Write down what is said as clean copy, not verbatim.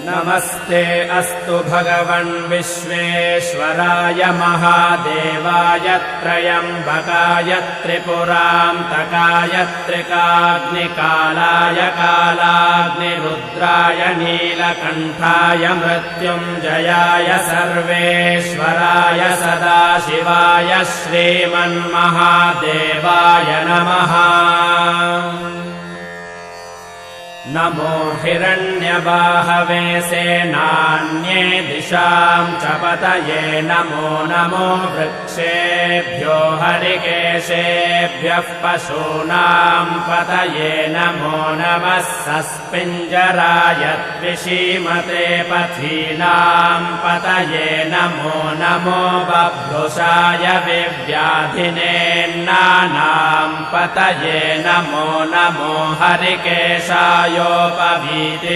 नमस्ते अस्तु भगवन् विश्वेश्वराय महादेवाय त्र्यम्बकाय त्रिपुरान्तकाय त्रिकाग्निकालाय कालाग्निरुद्राय नीलकण्ठाय मृत्युञ्जयाय सर्वेश्वराय सदाशिवाय श्रीमन्महादेवाय नमः। नमो हिरण्यबाहवे सेनान्ये दिशां च पतये नमो नमो वृक्षेभ्यो हरिकेशेभ्यः पशूनां पतये नमो नमः सस्पिञ्जराय द्विषीमते पथीनां पतये नमो नमो बभ्रुषाय विव्याधिनेन्नानां पतये नमो नमो हरिकेशाय योपवीति